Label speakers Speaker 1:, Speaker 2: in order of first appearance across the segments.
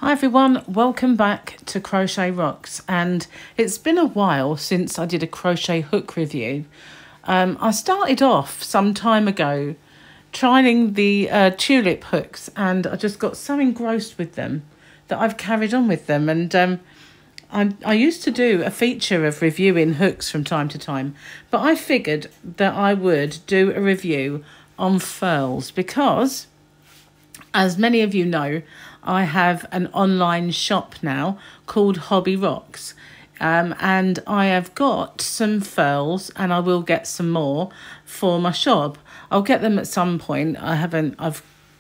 Speaker 1: Hi everyone, welcome back to Crochet Rocks, and it's been a while since I did a crochet hook review. I started off some time ago trying the tulip hooks, and I just got so engrossed with them that I've carried on with them. And I used to do a feature of reviewing hooks from time to time, but I figured that I would do a review on furls because, as many of you know, I have an online shop now called Hobby Rocks, and I have got some furls, and I will get some more for my shop. I'll get them at some point. I'm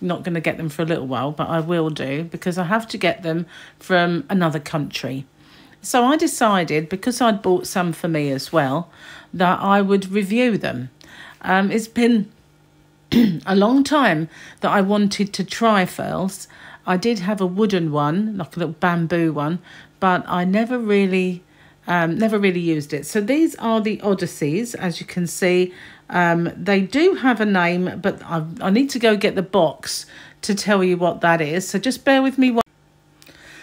Speaker 1: not going to get them for a little while, but I will do because I have to get them from another country. So I decided, because I'd bought some for me as well, that I would review them. It's been a long time that I wanted to try furls. I did have a wooden one, like a little bamboo one, but I never really used it. So these are the Odysseys, as you can see. They do have a name, but I need to go get the box to tell you what that is. So just bear with me.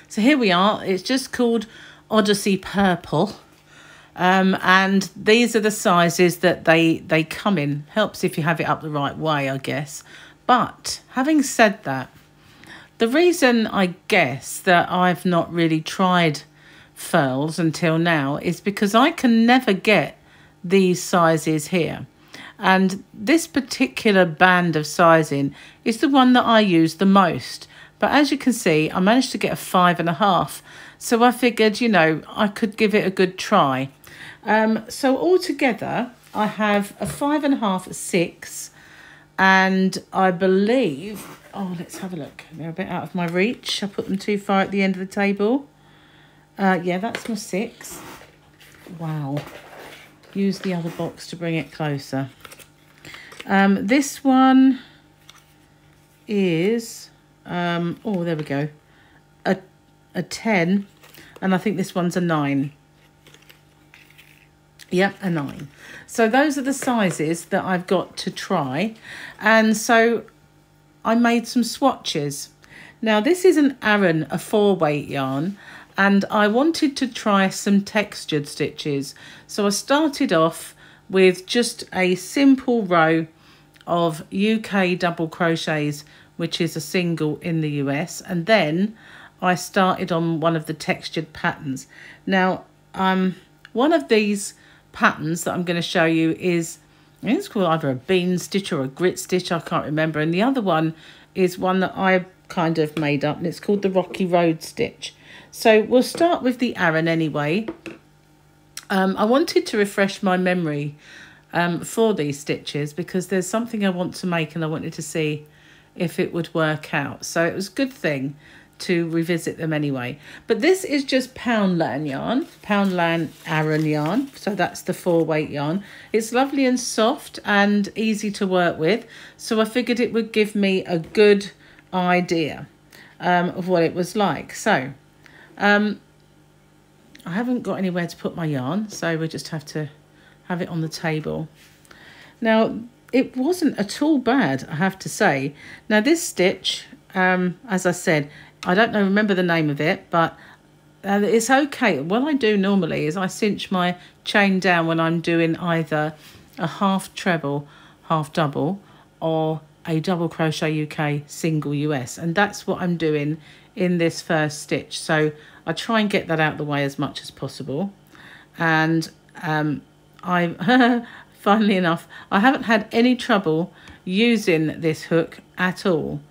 Speaker 1: So here we are. It's just called Odyssey Purple. And these are the sizes that they come in. Helps if you have it up the right way, I guess. But having said that, the reason I guess that I've not really tried furls until now is because I can never get these sizes here. And this particular band of sizing is the one that I use the most. But as you can see, I managed to get a 5.5. So I figured, you know, I could give it a good try. So altogether, I have a 5.5, 6, and I believe, oh, let's have a look. They're a bit out of my reach. I put them too far at the end of the table. Yeah, that's my 6. Wow. Use the other box to bring it closer. This one is, oh, there we go, a 10, and I think this one's a 9. Yep, a 9. So those are the sizes that I've got to try. And so I made some swatches. Now this is an Aran, a 4-weight yarn, and I wanted to try some textured stitches. So I started off with just a simple row of UK double crochets, which is a single in the US, and then I started on one of the textured patterns. Now one of these patterns that I'm going to show you is, I think it's called either a bean stitch or a grit stitch, I can't remember, and the other one is one that I kind of made up, and it's called the Rocky Road stitch. So we'll start with the Aran anyway. I wanted to refresh my memory for these stitches because there's something I want to make and I wanted to see if it would work out. So it was a good thing to revisit them anyway. But this is just Poundland yarn, Poundland Aran yarn. So that's the 4-weight yarn. It's lovely and soft and easy to work with. So I figured it would give me a good idea of what it was like. So I haven't got anywhere to put my yarn, so we just have to have it on the table. Now, it wasn't at all bad, I have to say. Now this stitch, as I said, I don't remember the name of it, but it's okay. What I do normally is I cinch my chain down when I'm doing either a half treble, half double, or a double crochet UK, single US. And that's what I'm doing in this first stitch. So I try and get that out of the way as much as possible. And I, funnily enough, I haven't had any trouble using this hook at all.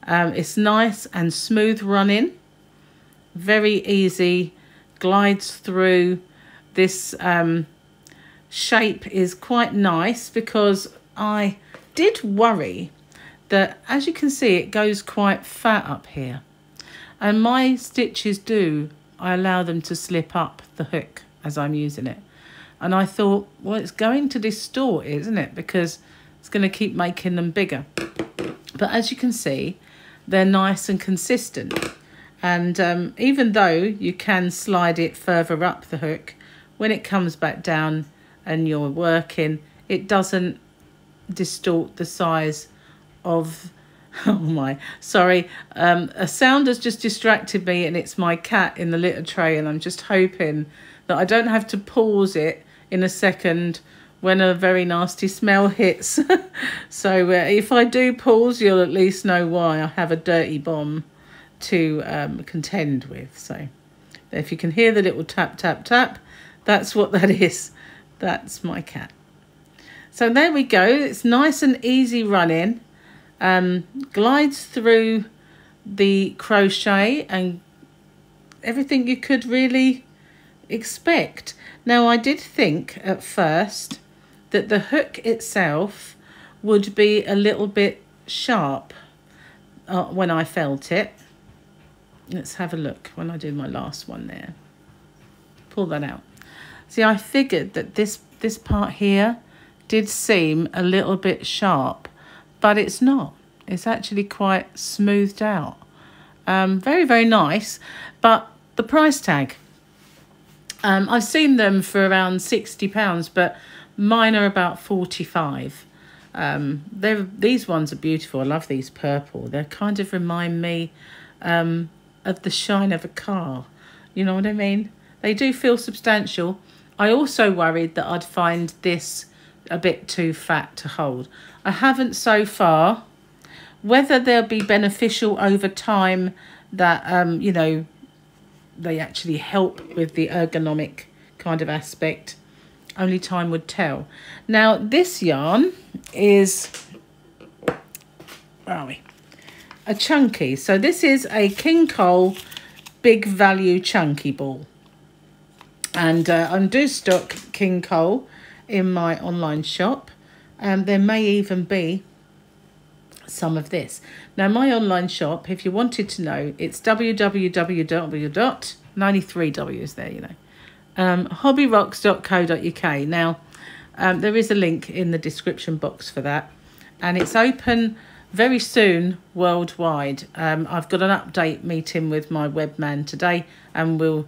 Speaker 1: It's nice and smooth running, very easy, glides through. This shape is quite nice because I did worry that, as you can see, it goes quite fat up here. And my stitches I allow them to slip up the hook as I'm using it. And I thought, well, it's going to distort, isn't it? Because it's going to keep making them bigger. But as you can see, they're nice and consistent. And even though you can slide it further up the hook, when it comes back down and you're working, it doesn't distort the size of Oh my, sorry. A sound has just distracted me, and it's my cat in the litter tray, and I'm just hoping that I don't have to pause it in a second when a very nasty smell hits. So if I do pause, you'll at least know why. I have a dirty bomb to contend with. So if you can hear the little tap, tap, tap, that's what that is. That's my cat. So there we go. It's nice and easy running. Glides through the crochet and everything you could really expect. Now, I did think at first that the hook itself would be a little bit sharp when I felt it. Let's have a look when I did my last one there. Pull that out. See, I figured that this part here did seem a little bit sharp, but it's not. It's actually quite smoothed out. Very, very nice. But the price tag, I've seen them for around £60, but mine are about 45. These ones are beautiful. I love these purple. They kind of remind me of the shine of a car. You know what I mean? They do feel substantial. I also worried that I'd find this a bit too fat to hold. I haven't so far. Whether they'll be beneficial over time, that you know, they actually help with the ergonomic kind of aspect, only time would tell. Now this yarn is, where are we? A chunky. So this is a King Cole Big Value Chunky Ball. And I do stock King Cole in my online shop, and there may even be some of this. Now my online shop, if you wanted to know, it's www.93W's there, you know, hobbyrocks.co.uk. Now there is a link in the description box for that, and it's open very soon worldwide. I've got an update meeting with my webman today, and we'll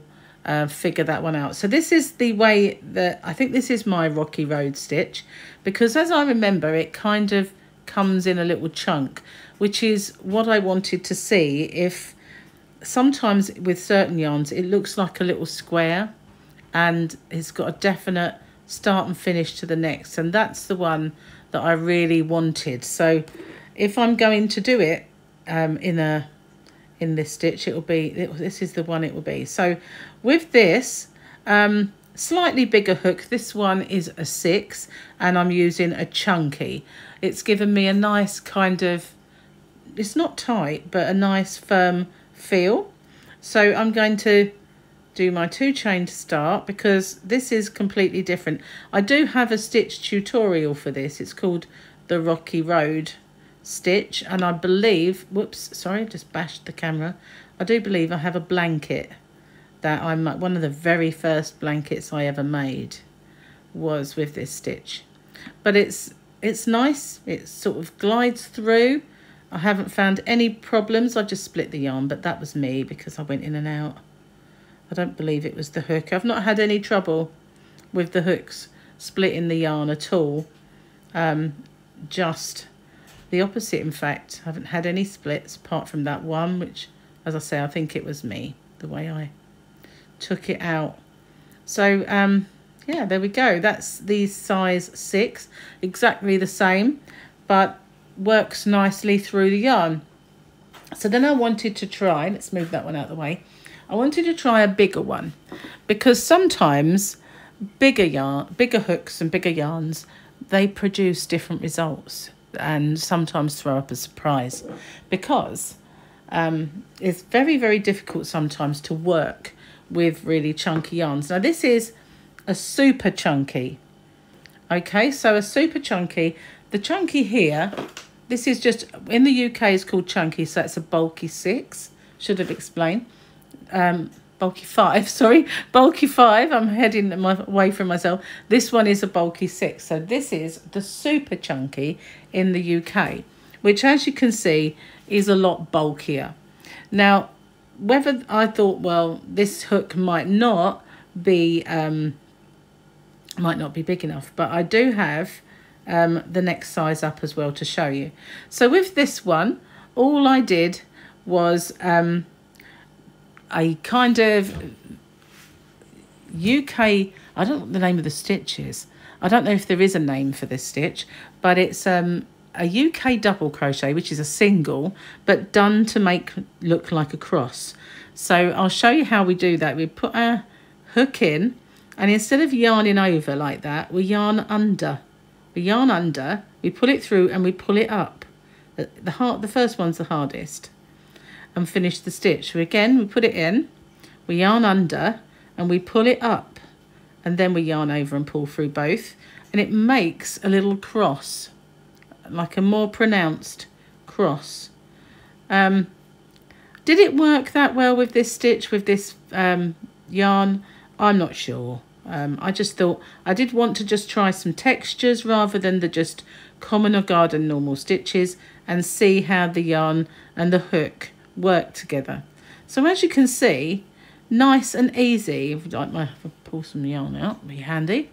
Speaker 1: figure that one out. So this is the way that I think this is my Rocky Road stitch, because as I remember, it kind of comes in a little chunk, which is what I wanted to see. If sometimes with certain yarns it looks like a little square and it's got a definite start and finish to the next, and that's the one that I really wanted. So if I'm going to do it in this stitch, this is the one it will be. So with this slightly bigger hook, this one is a 6, and I'm using a chunky. It's given me a nice kind of, it's not tight, but a nice firm feel. So I'm going to do my 2 chain to start, because this is completely different. I do have a stitch tutorial for this. It's called the Rocky Road stitch, and I believe, whoops, sorry, just bashed the camera. I do believe I have a blanket that one of the very first blankets I ever made was with this stitch. But it's nice. It sort of glides through. I haven't found any problems. I just split the yarn, but that was me because I went in and out. I don't believe it was the hook. I've not had any trouble with the hooks splitting the yarn at all. Just the opposite, in fact. I haven't had any splits apart from that one, which, as I say, I think it was me, the way I took it out. So yeah, there we go. That's the size 6, exactly the same, but works nicely through the yarn. So then I wanted to try, let's move that one out of the way. I wanted to try a bigger one, because sometimes bigger hooks and bigger yarns, they produce different results and sometimes throw up a surprise, because it's very, very difficult sometimes to work with really chunky yarns. Now this is a super chunky. Okay, so a super chunky. The chunky here, this is just, in the UK is called chunky, so it's a bulky 6. Should have explained. Bulky 5, sorry. Bulky 5, I'm heading away from myself. This one is a bulky 6. So this is the super chunky in the UK, which, as you can see, is a lot bulkier. Now, whether I thought, well, this hook might not be big enough, but I do have the next size up as well to show you. So with this one, all I did was a kind of UK, I don't know what the name of the stitch is. I don't know if there is a name for this stitch, but it's a UK double crochet, which is a single, but done to make look like a cross. So I'll show you how we do that. We put our hook in, and instead of yarning over like that, we yarn under. We yarn under, we pull it through, and we pull it up. The first one's the hardest. And finish the stitch. So again, we put it in, we yarn under, and we pull it up. And then we yarn over and pull through both. And it makes a little cross, like a more pronounced cross. Did it work that well with this stitch, with this yarn? I'm not sure. I just thought I did want to just try some textures rather than the just common or garden normal stitches, and see how the yarn and the hook work together. So as you can see, nice and easy. If you'd like my pull some yarn out, it'll be handy.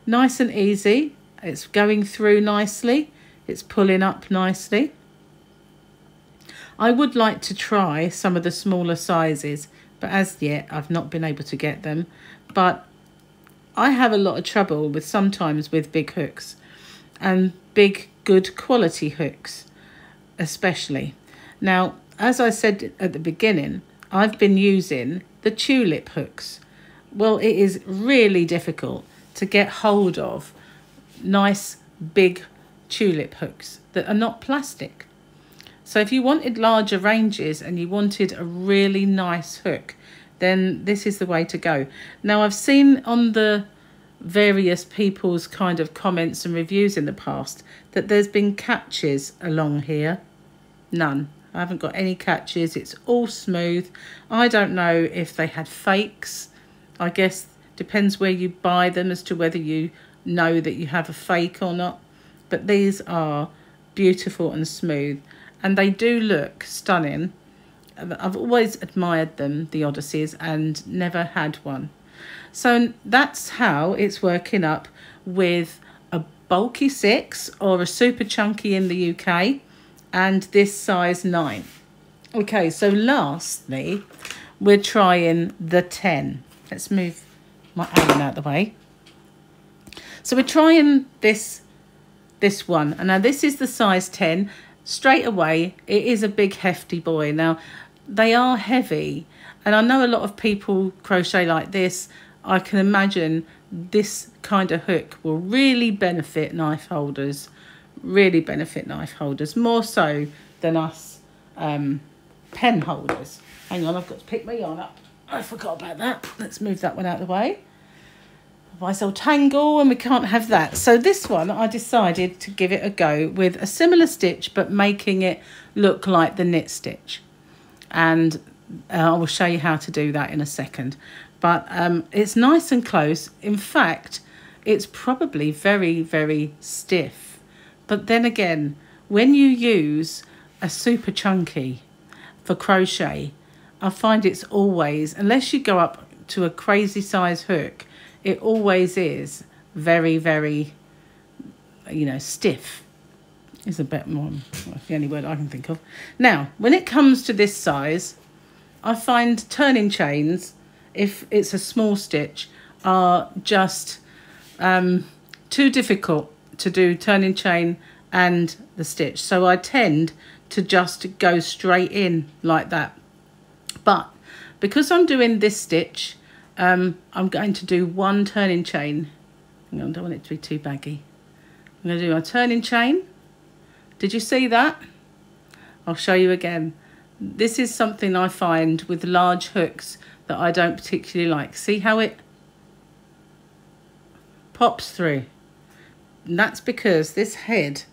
Speaker 1: Nice and easy. It's going through nicely. It's pulling up nicely. I would like to try some of the smaller sizes, but as yet I've not been able to get them. But I have a lot of trouble with sometimes with big hooks, and big good quality hooks especially. Now, as I said at the beginning, I've been using the tulip hooks. Well, it is really difficult to get hold of nice big tulip hooks that are not plastic. So if you wanted larger ranges and you wanted a really nice hook, then this is the way to go. Now, I've seen on the various people's kind of comments and reviews in the past that there's been catches along here. None. I haven't got any catches. It's all smooth. I don't know if they had fakes. I guess depends where you buy them as to whether you know that you have a fake or not. But these are beautiful and smooth, and they do look stunning. I've always admired them, the Odysseys, and never had one. So that's how it's working up with a bulky 6 or a super chunky in the UK, and this size 9. Okay, so lastly, we're trying the 10. Let's move my Allen out of the way. So we're trying this one, and now this is the size 10. Straight away, it is a big hefty boy. Now, they are heavy, and I know a lot of people crochet like this. I can imagine this kind of hook will really benefit knife holders, more so than us pen holders. Hang on, I've got to pick my yarn up. I forgot about that. Let's move that one out of the way. Otherwise they'll tangle and we can't have that. So this one, I decided to give it a go with a similar stitch, but making it look like the knit stitch. And I will show you how to do that in a second. But it's nice and close. In fact, it's probably very, very stiff. But then again, when you use a super chunky for crochet, I find it's always, unless you go up to a crazy size hook, it always is very, very, stiff. Is a bit more, that's the only word I can think of. Now, when it comes to this size, I find turning chains, if it's a small stitch, are just too difficult to do turning chain and the stitch. So I tend to just go straight in like that. But because I'm doing this stitch, I'm going to do one turning chain. Hang on, I don't want it to be too baggy. I'm going to do my turning chain. Did you see that? I'll show you again. This is something I find with large hooks that I don't particularly like. See how it pops through? And that's because this head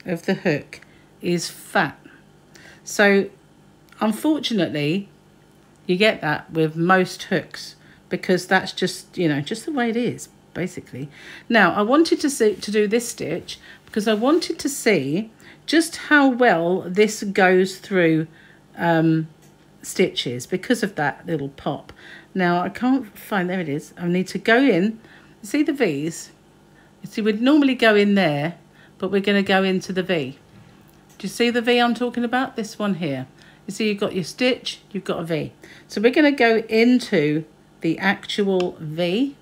Speaker 1: of the hook is fat. So unfortunately, you get that with most hooks because that's just, just the way it is, basically. Now, I wanted to do this stitch because I wanted to see just how well this goes through stitches because of that little pop. Now, I can't find, there it is. I need to go in, see the V's? You see, we'd normally go in there, but we're going to go into the V. Do you see the V I'm talking about? This one here. You see you've got your stitch, you've got a V. So we're going to go into the actual V,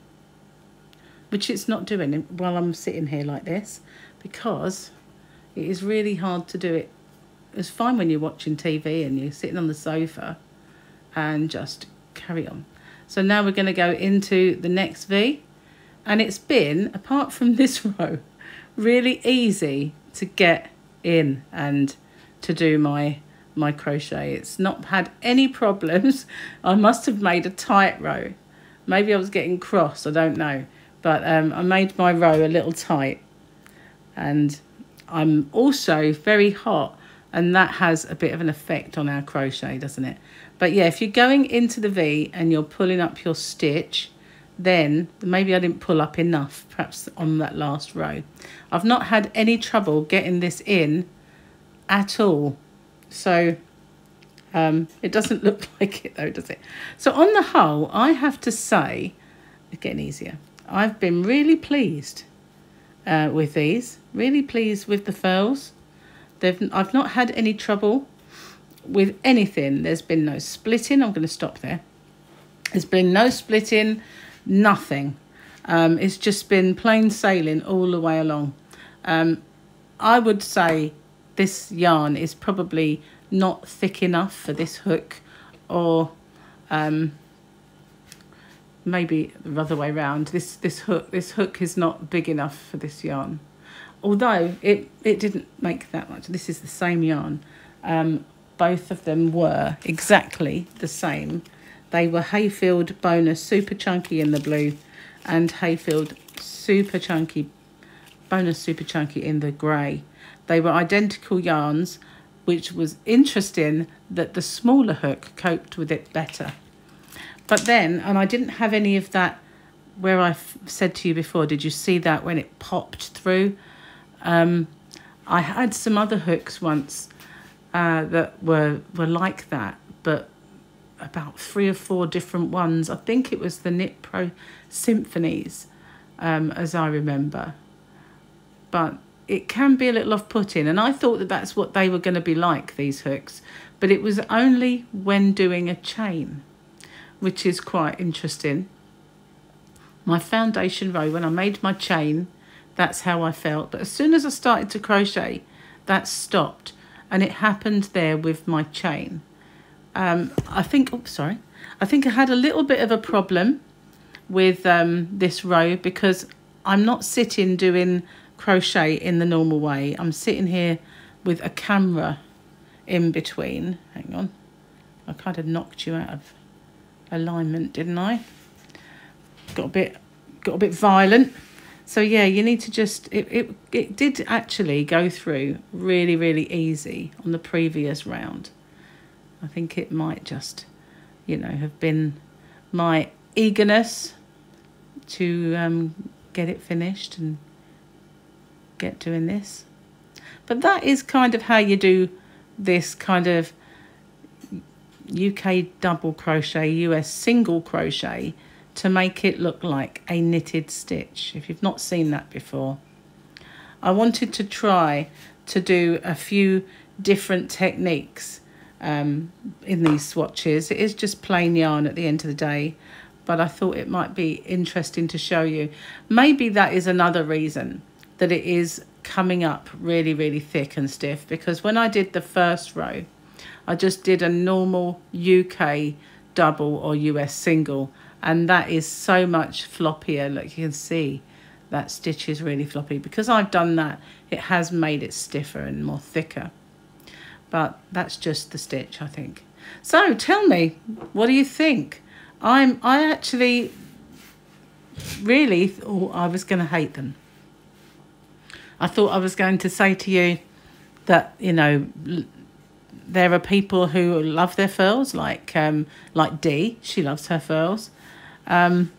Speaker 1: which it's not doing while I'm sitting here like this, because it is really hard to do it. It's fine when you're watching TV and you're sitting on the sofa and just carry on. So now we're going to go into the next V, and it's been, apart from this row, really easy to get in and to do my crochet. It's not had any problems. I must have made a tight row. Maybe I was getting cross, I don't know. But I made my row a little tight. And I'm also very hot, and that has a bit of an effect on our crochet, doesn't it? But yeah, if you're going into the V and you're pulling up your stitch, then maybe I didn't pull up enough, perhaps on that last row. I've not had any trouble getting this in at all. So it doesn't look like it though, does it? So on the whole, I have to say, it's getting easier. I've been really pleased with these, really pleased with the furls. I've not had any trouble with anything. There's been no splitting. I'm going to stop there. There's been no splitting, nothing. It's just been plain sailing all the way along. I would say this yarn is probably not thick enough for this hook, or maybe the other way around. This hook is not big enough for this yarn. Although it didn't make that much. This is the same yarn. Both of them were exactly the same. They were Hayfield Bonus Super Chunky in the blue, and Hayfield Super Chunky Bonus Super Chunky in the grey. They were identical yarns, which was interesting that the smaller hook coped with it better. But then, and I didn't have any of that where I said to you before, did you see that when it popped through? I had some other hooks once that were like that, but about 3 or 4 different ones. I think it was the Knit Pro Symphonies, as I remember. But it can be a little off-putting, and I thought that that's what they were going to be like, these hooks. But it was only when doing a chain, which is quite interesting. My foundation row, when I made my chain, that's how I felt. But as soon as I started to crochet, that stopped. And it happened there with my chain. I think I had a little bit of a problem with this row, because I'm not sitting doing crochet in the normal way. I'm sitting here with a camera in between. Hang on. I kind of knocked you out of alignment, didn't I? Got a bit violent. So yeah, you need to just, it did actually go through really, really easy on the previous round. I think it might just, you know, have been my eagerness to get it finished and get doing this. But that is kind of how you do this kind of UK double crochet, US single crochet, to make it look like a knitted stitch, if you've not seen that before. I wanted to try to do a few different techniques in these swatches. It is just plain yarn at the end of the day, but I thought it might be interesting to show you. Maybe that is another reason that it is coming up really, really thick and stiff, because when I did the first row, I just did a normal UK double or US single, and that is so much floppier. Like you can see, that stitch is really floppy. Because I've done that, it has made it stiffer and more thicker. But that's just the stitch, I think. So tell me, what do you think? I actually really thought I was going to hate them. I thought I was going to say to you that, you know, there are people who love their furls, like Dee. She loves her furls. And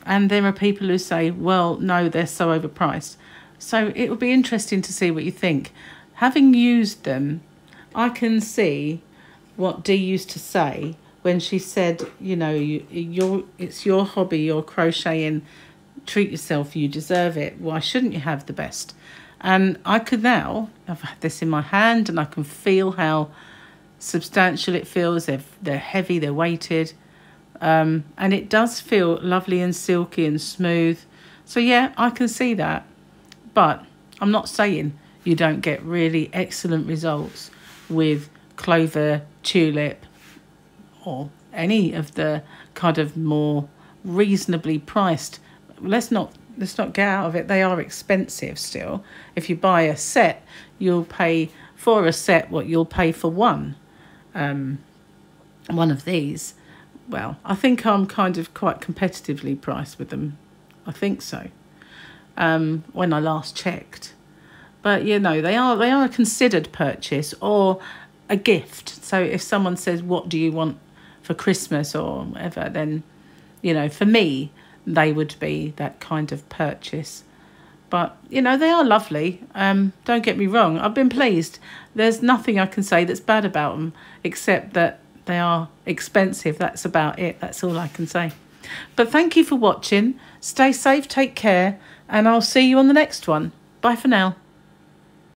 Speaker 1: there are people who say, well, no, they're so overpriced. So it would be interesting to see what you think. Having used them, I can see what Dee used to say when she said, you know, it's your hobby, you're crocheting, treat yourself, you deserve it. Why shouldn't you have the best? And I could now, I've had this in my hand and I can feel how substantial it feels. They're heavy, they're weighted. And it does feel lovely and silky and smooth. So yeah, I can see that. But I'm not saying you don't get really excellent results with Clover, Tulip, or any of the kind of more reasonably priced. Let's not get out of it. They are expensive still. If you buy a set, you'll pay for a set what you'll pay for one of these. Well, I think I'm kind of quite competitively priced with them. I think so. When I last checked. But, you know, they are a considered purchase or a gift. So if someone says, what do you want for Christmas or whatever, then, you know, for me, they would be that kind of purchase. But, you know, they are lovely. Don't get me wrong. I've been pleased. There's nothing I can say that's bad about them, except that they are expensive. That's about it. That's all I can say. But thank you for watching. Stay safe, take care, and I'll see you on the next one. Bye for now.